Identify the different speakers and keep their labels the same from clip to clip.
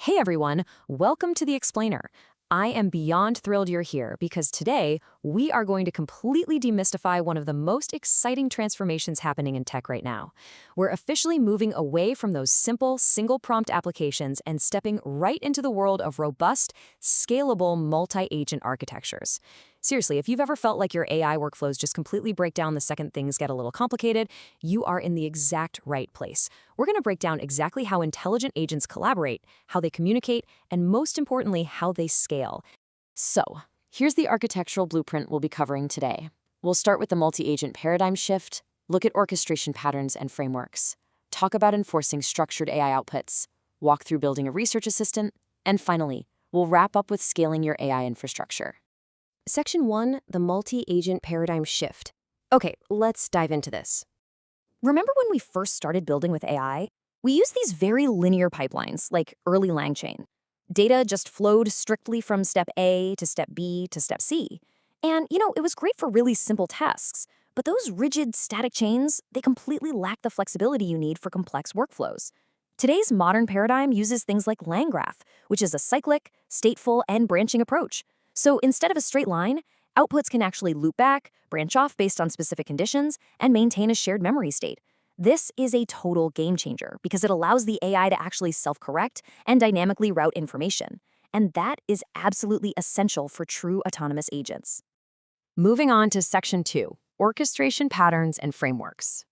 Speaker 1: Hey everyone, welcome to The Explainer. I am beyond thrilled you're here because today we are going to completely demystify one of the most exciting transformations happening in tech right now. We're officially moving away from those simple, single-prompt applications and stepping right into the world of robust, scalable multi-agent architectures. Seriously, if you've ever felt like your AI workflows just completely break down the second things get a little complicated, you are in the exact right place. We're going to break down exactly how intelligent agents collaborate, how they communicate, and most importantly, how they scale. So, here's the architectural blueprint we'll be covering today. We'll start with the multi-agent paradigm shift, look at orchestration patterns and frameworks, talk about enforcing structured AI outputs, walk through building a research assistant, and finally, we'll wrap up with scaling your AI infrastructure. Section 1, the multi-agent paradigm shift. Okay, let's dive into this. Remember when we first started building with AI? We used these very linear pipelines, like early LangChain. Data just flowed strictly from step A to step B to step C. And, it was great for really simple tasks, but those rigid static chains, they completely lack the flexibility you need for complex workflows. Today's modern paradigm uses things like LangGraph, which is a cyclic, stateful, and branching approach. So instead of a straight line, outputs can actually loop back, branch off based on specific conditions, and maintain a shared memory state. This is a total game changer because it allows the AI to actually self-correct and dynamically route information. And that is absolutely essential for true autonomous agents. Moving on to Section 2, orchestration patterns and frameworks.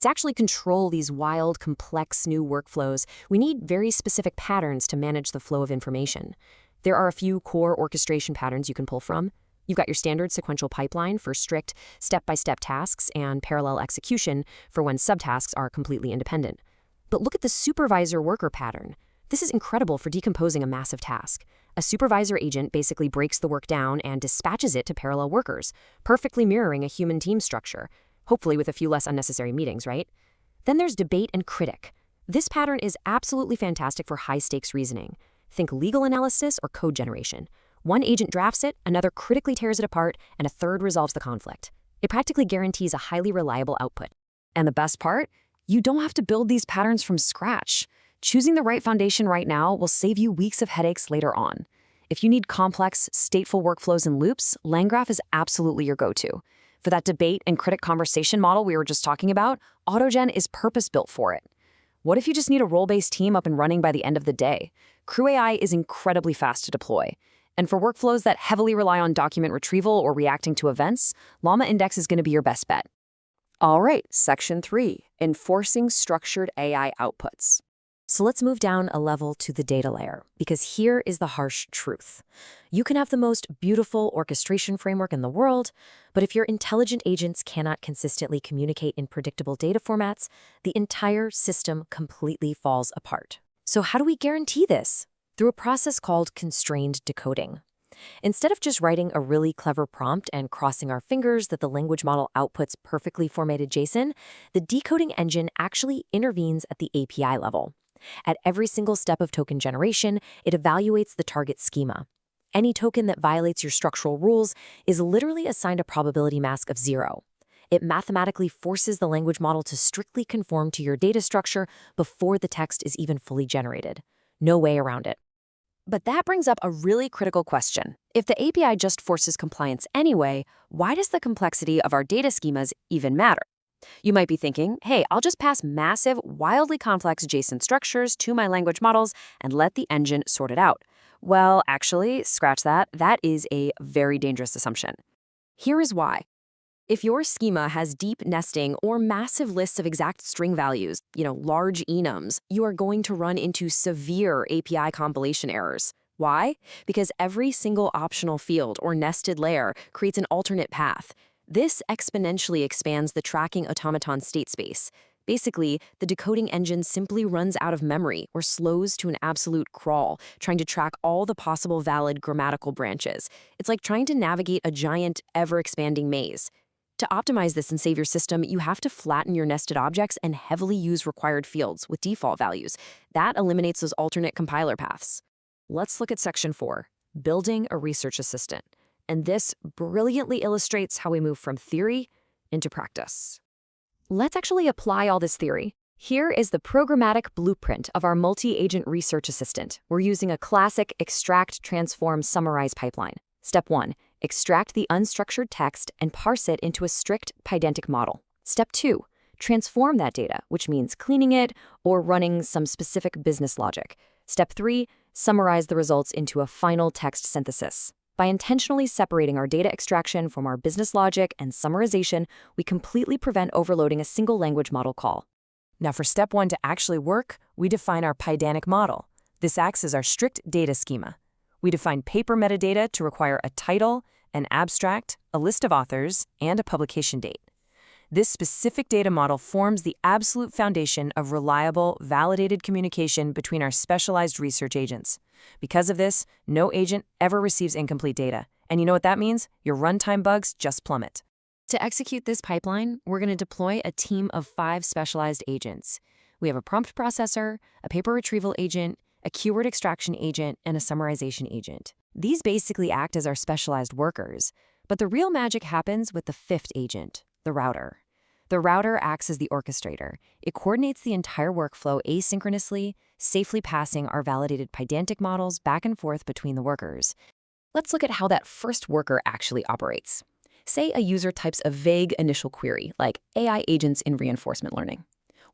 Speaker 1: To actually control these wild, complex new workflows, we need very specific patterns to manage the flow of information. There are a few core orchestration patterns you can pull from. You've got your standard sequential pipeline for strict, step-by-step tasks and parallel execution for when subtasks are completely independent. But look at the supervisor worker pattern. This is incredible for decomposing a massive task. A supervisor agent basically breaks the work down and dispatches it to parallel workers, perfectly mirroring a human team structure, hopefully with a few less unnecessary meetings, right? Then there's debate and critic. This pattern is absolutely fantastic for high-stakes reasoning. Think legal analysis or code generation. One agent drafts it, another critically tears it apart, and a third resolves the conflict. It practically guarantees a highly reliable output. And the best part? You don't have to build these patterns from scratch. Choosing the right foundation right now will save you weeks of headaches later on. If you need complex, stateful workflows and loops, LangGraph is absolutely your go-to. For that debate and critic conversation model we were just talking about, AutoGen is purpose-built for it. What if you just need a role-based team up and running by the end of the day? CrewAI is incredibly fast to deploy. And for workflows that heavily rely on document retrieval or reacting to events, Llama Index is going to be your best bet. All right, Section 3, enforcing structured AI outputs. So let's move down a level to the data layer, because here is the harsh truth. You can have the most beautiful orchestration framework in the world, but if your intelligent agents cannot consistently communicate in predictable data formats, the entire system completely falls apart. So how do we guarantee this? Through a process called constrained decoding. Instead of just writing a really clever prompt and crossing our fingers that the language model outputs perfectly formatted JSON, the decoding engine actually intervenes at the API level. At every single step of token generation, it evaluates the target schema. Any token that violates your structural rules is literally assigned a probability mask of 0. It mathematically forces the language model to strictly conform to your data structure before the text is even fully generated. No way around it. But that brings up a really critical question. If the API just forces compliance anyway, why does the complexity of our data schemas even matter? You might be thinking, hey, I'll just pass massive, wildly complex JSON structures to my language models and let the engine sort it out. Well, actually, scratch that. That is a very dangerous assumption. Here is why. If your schema has deep nesting or massive lists of exact string values, large enums, you are going to run into severe API compilation errors. Why? Because every single optional field or nested layer creates an alternate path. This exponentially expands the tracking automaton state space. Basically, the decoding engine simply runs out of memory or slows to an absolute crawl, trying to track all the possible valid grammatical branches. It's like trying to navigate a giant, ever-expanding maze. To optimize this and save your system, you have to flatten your nested objects and heavily use required fields with default values. That eliminates those alternate compiler paths. Let's look at Section 4, building a research assistant. And this brilliantly illustrates how we move from theory into practice. Let's actually apply all this theory. Here is the programmatic blueprint of our multi-agent research assistant. We're using a classic extract, transform, summarize pipeline. Step 1, extract the unstructured text and parse it into a strict pydantic model. Step 2, transform that data, which means cleaning it or running some specific business logic. Step 3, summarize the results into a final text synthesis. By intentionally separating our data extraction from our business logic and summarization, we completely prevent overloading a single language model call.
Speaker 2: Now for step 1 to actually work, we define our pydantic model. This acts as our strict data schema. We define paper metadata to require a title, an abstract, a list of authors, and a publication date. This specific data model forms the absolute foundation of reliable, validated communication between our specialized research agents. Because of this, no agent ever receives incomplete data. And you know what that means? Your runtime bugs just plummet.
Speaker 1: To execute this pipeline, we're going to deploy a team of 5 specialized agents. We have a prompt processor, a paper retrieval agent, a keyword extraction agent, and a summarization agent. These basically act as our specialized workers, but the real magic happens with the 5th agent, the router. The router acts as the orchestrator. It coordinates the entire workflow asynchronously, safely passing our validated pydantic models back and forth between the workers. Let's look at how that first worker actually operates. Say a user types a vague initial query, like AI agents in reinforcement learning.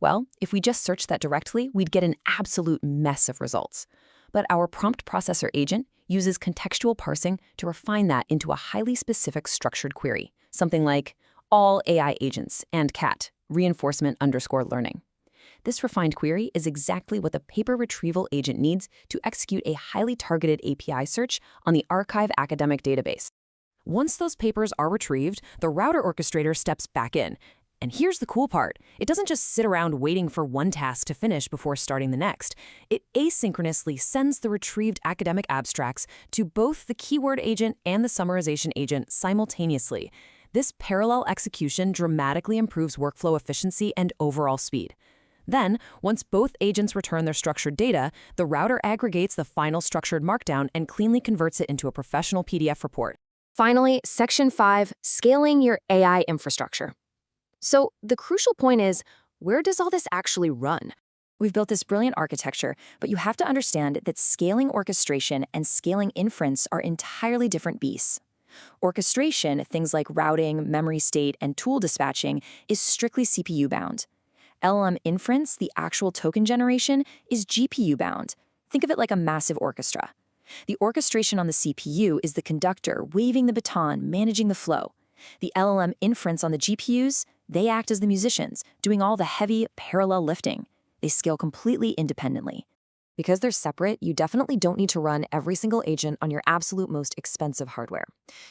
Speaker 1: Well, if we just searched that directly, we'd get an absolute mess of results. But our prompt processor agent uses contextual parsing to refine that into a highly specific structured query, something like all AI agents and cat reinforcement_learning. This refined query is exactly what the paper retrieval agent needs to execute a highly targeted API search on the archive academic database. Once those papers are retrieved, the router orchestrator steps back in. And here's the cool part. It doesn't just sit around waiting for one task to finish before starting the next. It asynchronously sends the retrieved academic abstracts to both the keyword agent and the summarization agent simultaneously. This parallel execution dramatically improves workflow efficiency and overall speed. Then, once both agents return their structured data, the router aggregates the final structured markdown and cleanly converts it into a professional PDF report.
Speaker 3: Finally, Section 5, scaling your AI infrastructure. So the crucial point is, where does all this actually run?
Speaker 1: We've built this brilliant architecture, but you have to understand that scaling orchestration and scaling inference are entirely different beasts. Orchestration, things like routing, memory state, and tool dispatching, is strictly CPU-bound. LLM inference, the actual token generation, is GPU-bound. Think of it like a massive orchestra. The orchestration on the CPU is the conductor, waving the baton, managing the flow. The LLM inference on the GPUs, they act as the musicians, doing all the heavy, parallel lifting. They scale completely independently. Because they're separate, you definitely don't need to run every single agent on your absolute most expensive hardware.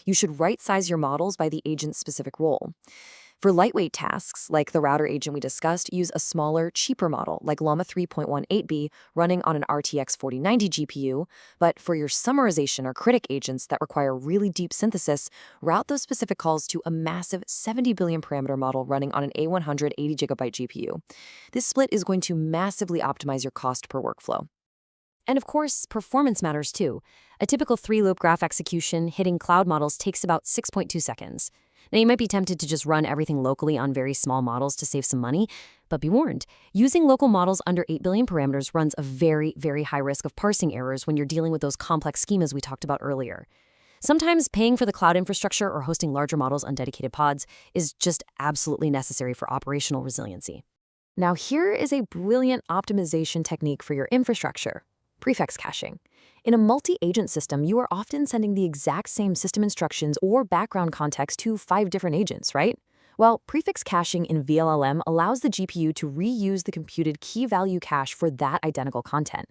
Speaker 1: You should right-size your models by the agent's specific role. For lightweight tasks, like the router agent we discussed, use a smaller, cheaper model, like Llama 3.18b, running on an RTX 4090 GPU. But for your summarization or critic agents that require really deep synthesis, route those specific calls to a massive 70 billion parameter model running on an A100 80GB GPU. This split is going to massively optimize your cost per workflow. And of course, performance matters too. A typical 3-loop graph execution hitting cloud models takes about 6.2 seconds. Now, you might be tempted to just run everything locally on very small models to save some money, but be warned, using local models under 8 billion parameters runs a very, very high risk of parsing errors when you're dealing with those complex schemas we talked about earlier. Sometimes paying for the cloud infrastructure or hosting larger models on dedicated pods is just absolutely necessary for operational resiliency. Now, here is a brilliant optimization technique for your infrastructure: prefix caching. In a multi-agent system, you are often sending the exact same system instructions or background context to 5 different agents, right? Well, prefix caching in VLLM allows the GPU to reuse the computed key-value cache for that identical content.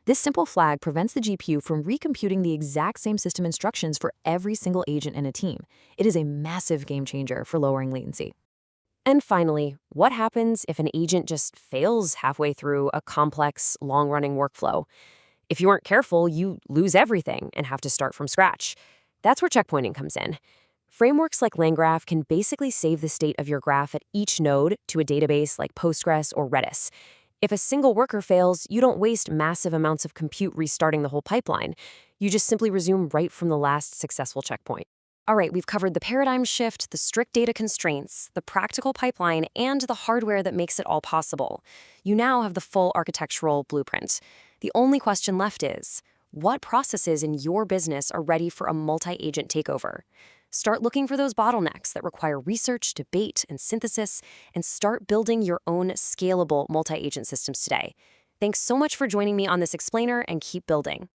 Speaker 1: This simple flag prevents the GPU from recomputing the exact same system instructions for every single agent in a team. It is a massive game changer for lowering latency. And finally, what happens if an agent just fails halfway through a complex, long-running workflow? If you aren't careful, you lose everything and have to start from scratch. That's where checkpointing comes in. Frameworks like LangGraph can basically save the state of your graph at each node to a database like Postgres or Redis. If a single worker fails, you don't waste massive amounts of compute restarting the whole pipeline. You just simply resume right from the last successful checkpoint.
Speaker 3: All right, we've covered the paradigm shift, the strict data constraints, the practical pipeline, and the hardware that makes it all possible. You now have the full architectural blueprint. The only question left is, what processes in your business are ready for a multi-agent takeover? Start looking for those bottlenecks that require research, debate, and synthesis, and start building your own scalable multi-agent systems today. Thanks so much for joining me on this explainer, and keep building.